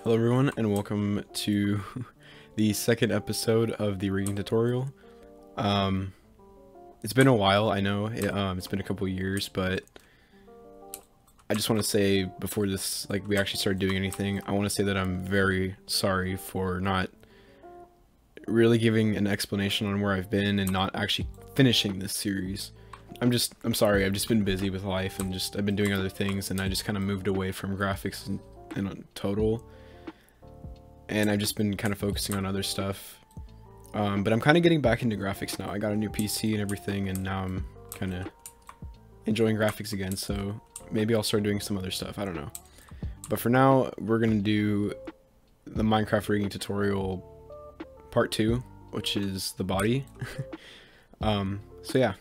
Hello everyone and welcome to the second episode of the rigging tutorial. It's been a while, I know, it's been a couple years, but I just want to say before this, we actually started doing anything, I want to say that I'm very sorry for not really giving an explanation on where I've been and not actually finishing this series. I'm sorry, I've just been busy with life and I've been doing other things, and I just kind of moved away from graphics in total. And I've just been kind of focusing on other stuff. But I'm kind of getting back into graphics now. I got a new PC and everything, and now I'm kind of enjoying graphics again. So maybe I'll start doing some other stuff. I don't know. But for now, we're going to do the Minecraft rigging tutorial part 2, which is the body. So yeah.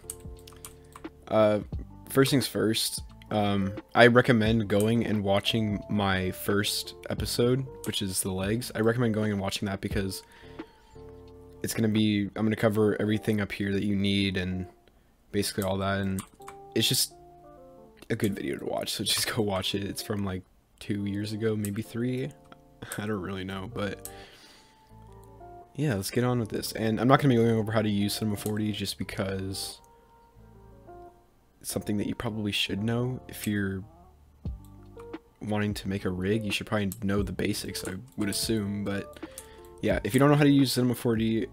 First things first. I recommend going and watching my first episode, which is the legs. I recommend going and watching that because it's going to be, I'm going to cover everything up here that you need and basically all that, and it's just a good video to watch, so just go watch it. It's from like 2 years ago, maybe 3, I don't really know, but yeah, let's get on with this. And I'm not going to be going over how to use Cinema 4D just because something that you probably should know. If you're wanting to make a rig, you should probably know the basics, I would assume. But yeah, if you don't know how to use Cinema 4D,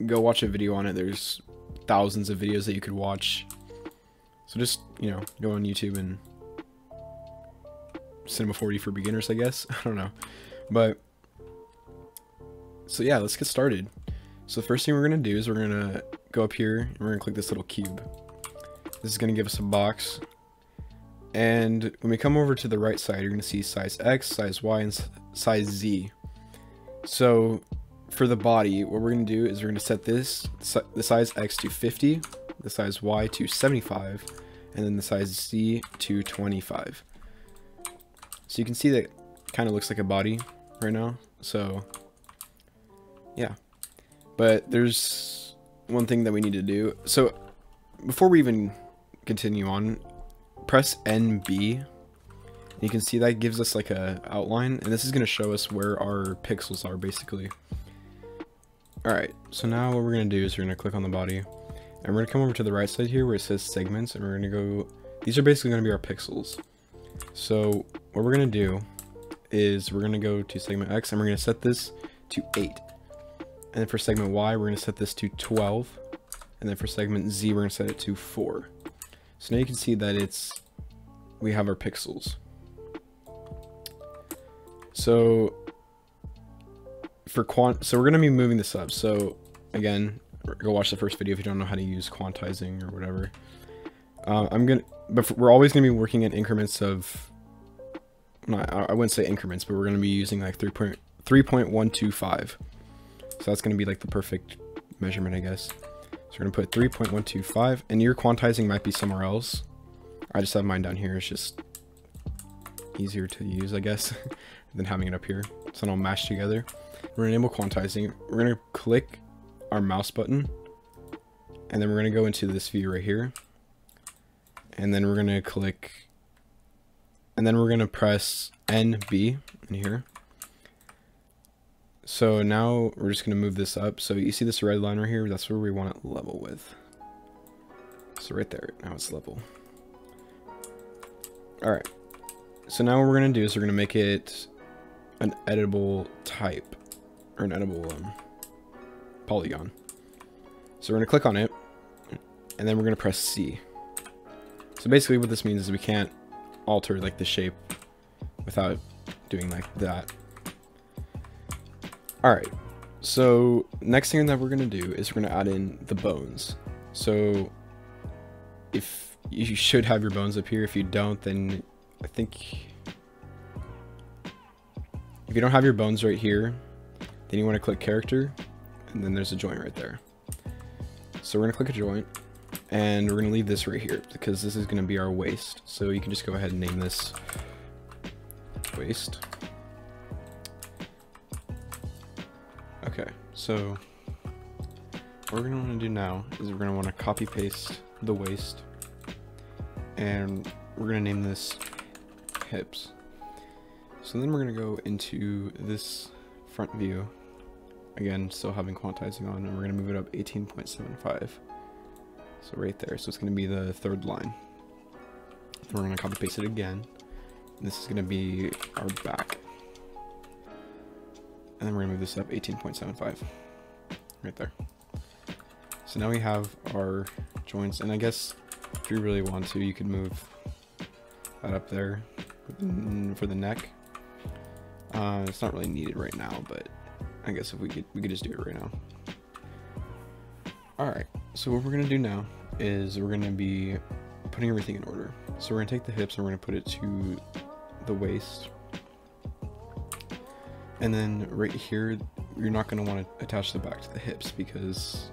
go watch a video on it. There's thousands of videos that you could watch, so just, you know, go on YouTube and Cinema 4D for beginners, I guess. I don't know, but so yeah, let's get started. So the first thing we're gonna do is we're gonna go up here and we're gonna click this little cube. This is going to give us a box, and when we come over to the right side, you're going to see size X, size Y, and size Z. So for the body, what we're going to do is we're going to set the size X to 50, the size Y to 75, and then the size Z to 25. So you can see that it kind of looks like a body right now. So yeah, but there's one thing that we need to do. So before we even continue on, press NB. You can see that gives us like a outline, and this is going to show us where our pixels are basically. Alright, so now what we're going to do is we're going to click on the body, and we're going to come over to the right side here where it says segments, and we're going to go, these are basically going to be our pixels. So what we're going to do is we're going to go to segment X, and we're going to set this to 8. And then for segment Y, we're going to set this to 12. And then for segment Z, we're going to set it to 4. So now you can see that we have our pixels. So we're going to be moving this up. So again, go watch the first video if you don't know how to use quantizing or whatever. But we're always going to be working in increments of, I wouldn't say increments, but we're going to be using like 3.125. So that's going to be like the perfect measurement, I guess. So we're going to put 3.125, and your quantizing might be somewhere else. I just have mine down here. It's just easier to use, I guess, than having it up here. So it'll mash together. We're going to enable quantizing. We're going to click our mouse button, and then we're going to go into this view right here. And then we're going to click, and then we're going to press NB in here. So now we're just going to move this up. So you see this red line right here? That's where we want it level with. So right there, now it's level. Alright. So now what we're going to do is we're going to make it an editable type, or an editable polygon. So we're going to click on it, and then we're going to press C. So basically what this means is we can't alter like the shape without doing like that. Alright, so next thing that we're going to do is we're going to add in the bones. So if you should have your bones up here. If you don't, then I think if you don't have your bones right here, then you want to click character, and then there's a joint right there. So we're going to click a joint, and we're going to leave this right here because this is going to be our waist. So you can just go ahead and name this waist. Okay, so what we're going to want to do now is we're going to want to copy paste the waist, and we're going to name this hips. So then we're going to go into this front view, again still having quantizing on, and we're going to move it up 18.75, so right there. So it's going to be the third line. Then we're going to copy paste it again, and this is going to be our back, and then we're going to move this up 18.75 right there. So now we have our joints, and I guess if you really want to, you could move that up there for the neck. It's not really needed right now, but I guess if we could just do it right now. Alright, so what we're going to do now is we're going to be putting everything in order. So we're going to take the hips and we're going to put it to the waist. And then right here, you're not going to want to attach the back to the hips because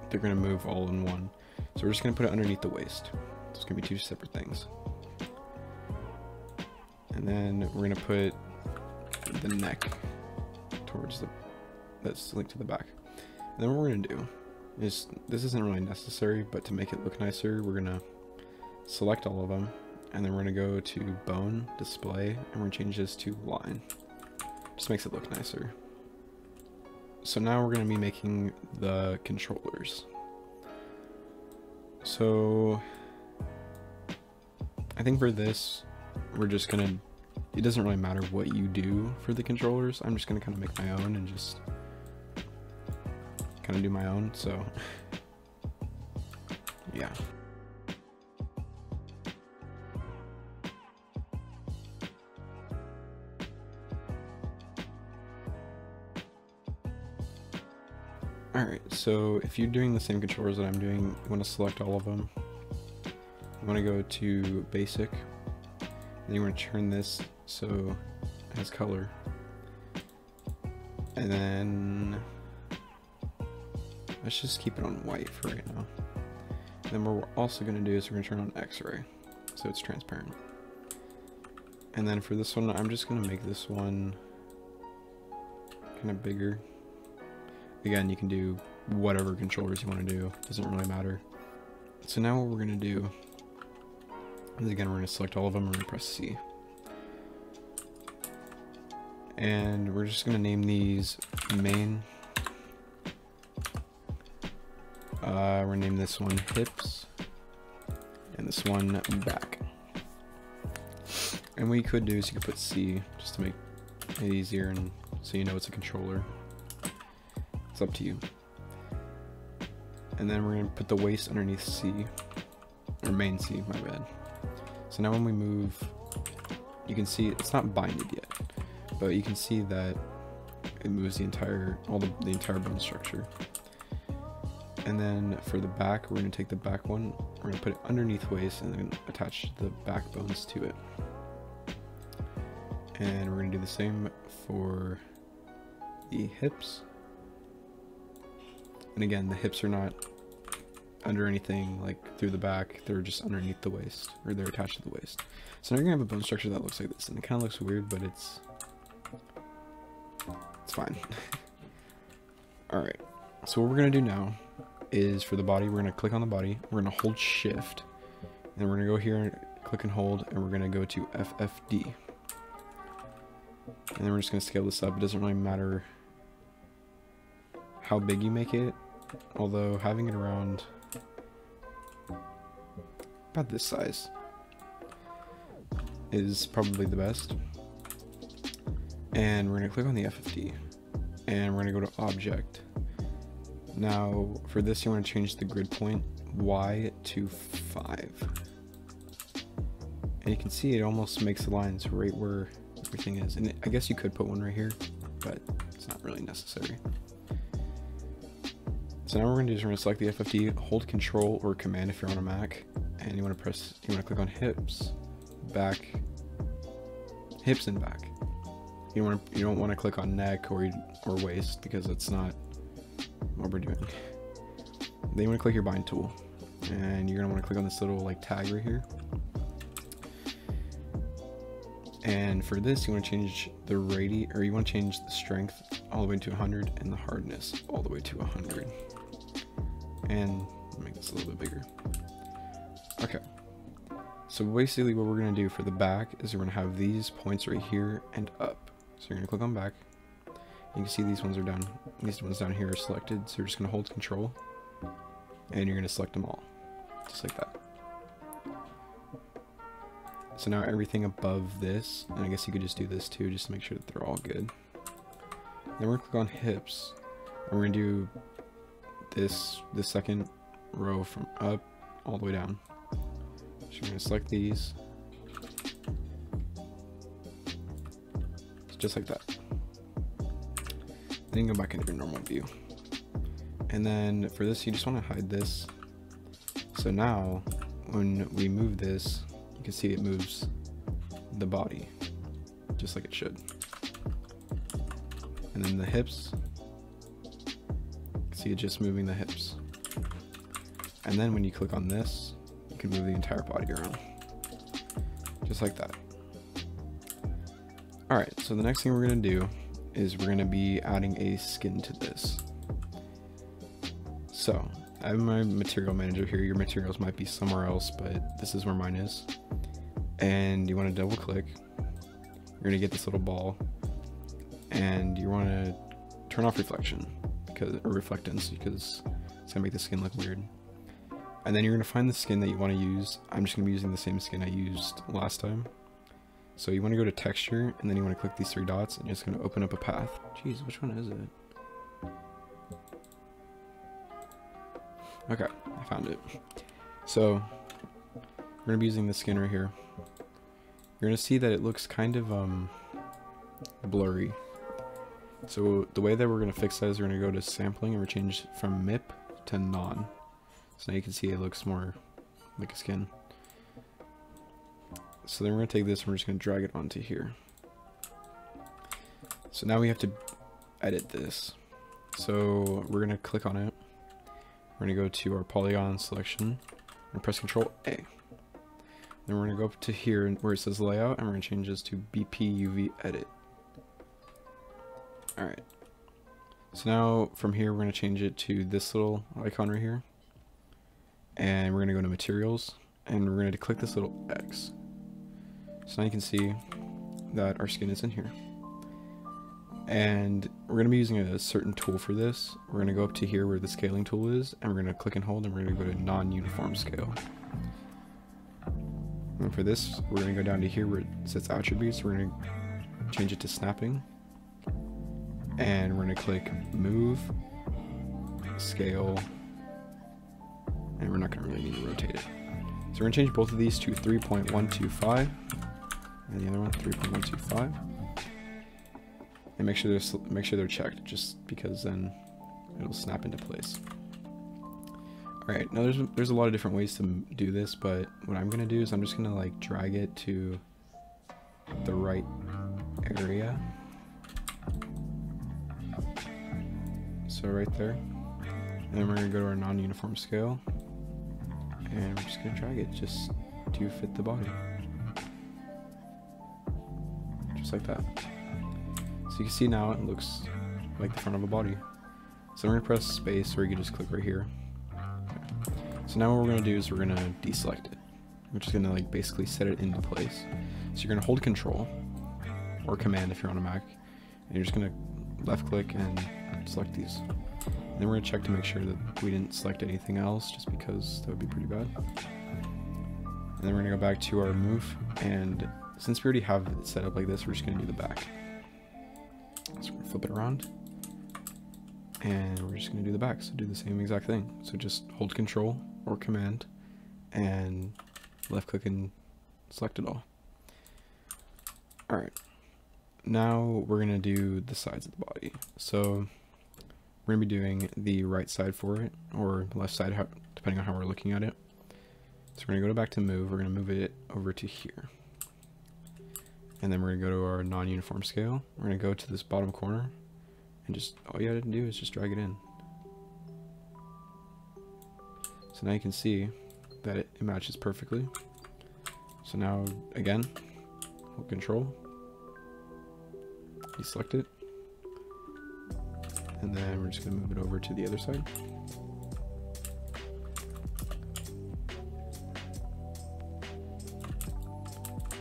they're going to move all in one. So we're just going to put it underneath the waist. So it's going to be two separate things. And then we're going to put the neck towards that's linked to the back. And then what we're going to do is, this isn't really necessary, but to make it look nicer, we're going to select all of them, and then we're going to go to bone, display, and we're going to change this to line. Just makes it look nicer. So now we're going to be making the controllers. So I think for this, we're just going to, it doesn't really matter what you do for the controllers. I'm just going to kind of make my own and just kind of do my own. So yeah. Alright, so if you're doing the same controllers that I'm doing, you want to select all of them. You want to go to basic, and you want to turn this so it has color. And then let's just keep it on white for right now. And then what we're also going to do is we're going to turn on X-ray so it's transparent. And then for this one, I'm just going to make this one kind of bigger. Again, you can do whatever controllers you want to do, doesn't really matter. So now what we're going to do is, again, we're going to select all of them and we're going to press C. And we're just going to name these main. We're going to name this one hips and this one back. And what you could do is you could put C just to make it easier and so you know it's a controller. It's up to you. And then we're going to put the waist underneath C, or main C, my bad. So now when we move, you can see it's not binded yet, but you can see that it moves the entire, the entire bone structure. And then for the back, we're going to take the back one, we're going to put it underneath waist and then attach the back bones to it. And we're going to do the same for the hips. And again, the hips are not under anything like through the back, they're just underneath the waist, or they're attached to the waist. So now you're gonna have a bone structure that looks like this, and it kind of looks weird, but it's fine. Alright, so what we're gonna do now is for the body, we're gonna click on the body, we're gonna hold shift, and we're gonna go here and click and hold, and we're gonna go to FFD. And then we're just gonna scale this up. It doesn't really matter how big you make it, although having it around about this size is probably the best. And we're going to click on the FFD and we're going to go to object. Now for this you want to change the grid point Y to 5, and you can see it almost makes the lines right where everything is, and I guess you could put one right here, but it's not really necessary. So now what we're going to do is we're going to select the FFD, hold Control or Command if you're on a Mac, and you want to click on hips, back, hips and back. You don't want to click on neck or waist because that's not what we're doing. Then you want to click your bind tool, and you're going to want to click on this little like tag right here. And for this, you want to change the you want to change the strength all the way to 100 and the hardness all the way to 100. And make this a little bit bigger. Okay, So basically what we're going to do for the back is we're going to have these points right here and up. So you're going to click on back. You can see these ones are down. These ones down here are selected. So you're just going to hold control and you're going to select them all. Just like that. So now everything above this, and I guess you could just do this too, just to make sure that they're all good. Then we're going to click on hips. And we're going to do the second row from up all the way down. So you're going to select these. Just like that. Then you can go back into your normal view. And then for this, you just want to hide this. So now, when we move this, you can see it moves the body, just like it should. And then the hips, you can see it just moving the hips. And then when you click on this, you can move the entire body around, just like that. Alright, so the next thing we're going to do is we're going to be adding a skin to this. So, I have my material manager here. Your materials might be somewhere else, but this is where mine is. And you want to double click. You're going to get this little ball. And you want to turn off reflection, or reflectance, because it's going to make the skin look weird. And then you're going to find the skin that you want to use. I'm just going to be using the same skin I used last time. So you want to go to texture, and then you want to click these three dots, and it's going to open up a path. Jeez, which one is it? Okay, I found it. So we're going to be using the skin right here. You're going to see that it looks kind of blurry. So the way that we're going to fix that is we're going to go to sampling and we're change from MIP to non. So now you can see it looks more like a skin. So then we're going to take this and we're just going to drag it onto here. So now we have to edit this. So we're going to click on it. We're going to go to our polygon selection and press Ctrl A. Then we're going to go up to here where it says layout and we're going to change this to BP UV edit. Alright. So now from here we're going to change it to this little icon right here. And we're going to go to materials and we're going to click this little X. So now you can see that our skin is in here. And we're going to be using a certain tool for this. We're going to go up to here where the scaling tool is, and we're going to click and hold, and we're going to go to non-uniform scale. And for this, we're going to go down to here where it says attributes. We're going to change it to snapping. And we're going to click move, scale, and we're not going to really need to rotate it. So we're going to change both of these to 3.125. And the other one 3.125, and make sure they're checked, just because then it'll snap into place. All right, now there's a lot of different ways to do this, but what I'm gonna do is I'm just gonna like drag it to the right area. So right there, and then we're gonna go to our non-uniform scale, and we're just gonna drag it just to fit the body. Just like that. So you can see now it looks like the front of a body. So we're going to press space, or you can just click right here. So now what we're going to do is we're going to deselect it, which is going to like basically set it into place. So you're going to hold Control or Command if you're on a Mac, and you're just going to left click and select these. And then we're going to check to make sure that we didn't select anything else, just because that would be pretty bad. And then we're going to go back to our move, and since we already have it set up like this, we're just going to do the back. So we're going to flip it around, and we're just going to do the back. So do the same exact thing. So just hold Control or Command, and left click and select it all. Alright, now we're going to do the sides of the body. So we're going to be doing the right side for it, or the left side, depending on how we're looking at it. So we're going to go back to move. We're going to move it over to here. And then we're going to go to our non-uniform scale. We're going to go to this bottom corner, and just all you have to do is just drag it in. So now you can see that it matches perfectly. So now again, hold Control, deselect it, and then we're just going to move it over to the other side.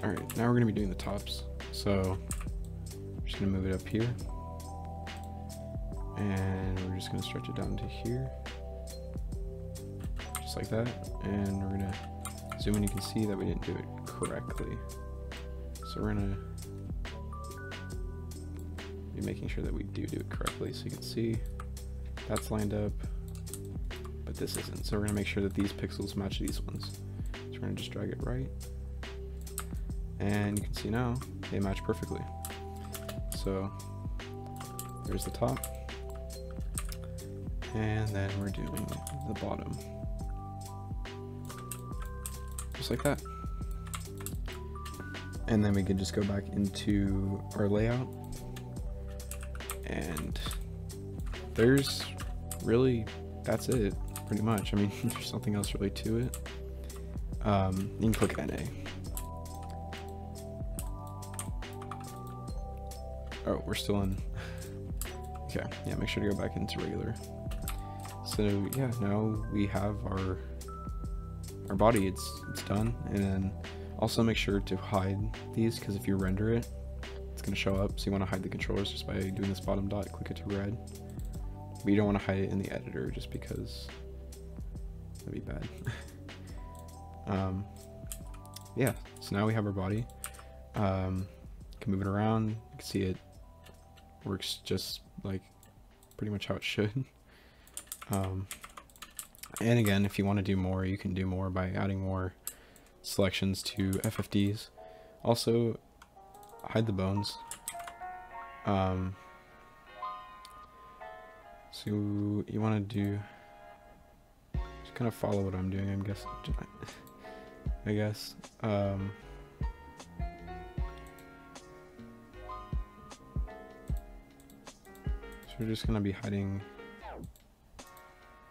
Alright, now we're going to be doing the tops. So, I'm just going to move it up here. And we're just going to stretch it down to here. Just like that. And we're going to zoom in. You can see that we didn't do it correctly. So we're going to be making sure that we do it correctly. So you can see that's lined up, but this isn't. So we're going to make sure that these pixels match these ones. So we're going to just drag it right. And you can see now they match perfectly. So there's the top, and then we're doing the bottom, just like that. And then we can just go back into our layout, and there's really, that's it pretty much. I mean, there's nothing else really to it. You can click NA. Oh, we're still in. Okay, yeah, make sure to go back into regular. So yeah, now we have our body. It's done. And then also make sure to hide these, because if you render it, it's gonna show up. So you want to hide the controllers just by doing this bottom dot, click it to red. But you don't want to hide it in the editor just because that'd be bad. Yeah, so now we have our body. Can move it around. You can see it works just like pretty much how it should. And again, if you want to do more, you can do more by adding more selections to FFDs. Also, hide the bones. So you want to do, just kind of follow what I'm doing, I guess. So we're just gonna be hiding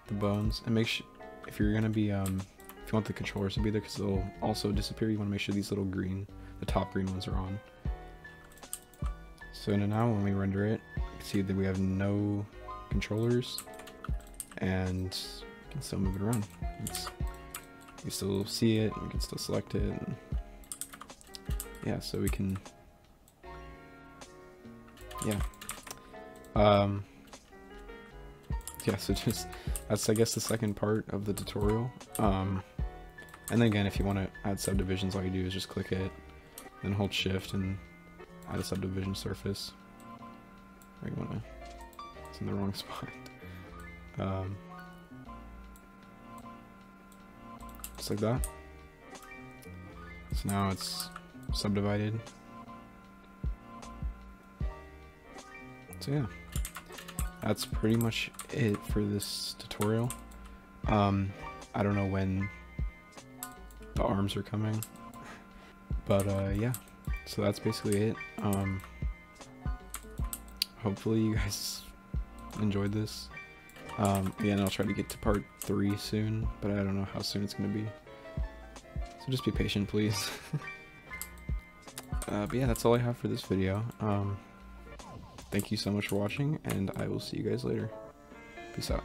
the bones, and make sure, if you're gonna be if you want the controllers to be there because they'll also disappear, you want to make sure these little green, the top green ones, are on. So now when we render it, you can see that we have no controllers, and you can still move it around. You still see it, and we can still select it, and yeah, so we can, yeah. Yeah, so just, that's I guess the second part of the tutorial. And then again, if you want to add subdivisions, all you do is just click it, then hold shift and add a subdivision surface. Or you want to, it's in the wrong spot. Just like that. So now it's subdivided. So yeah, that's pretty much it for this tutorial. I don't know when the arms are coming, but yeah, so that's basically it. Hopefully you guys enjoyed this. Again, I'll try to get to part 3 soon, but I don't know how soon it's gonna be, so just be patient, please. But yeah, that's all I have for this video. Thank you so much for watching, and I will see you guys later. Peace out.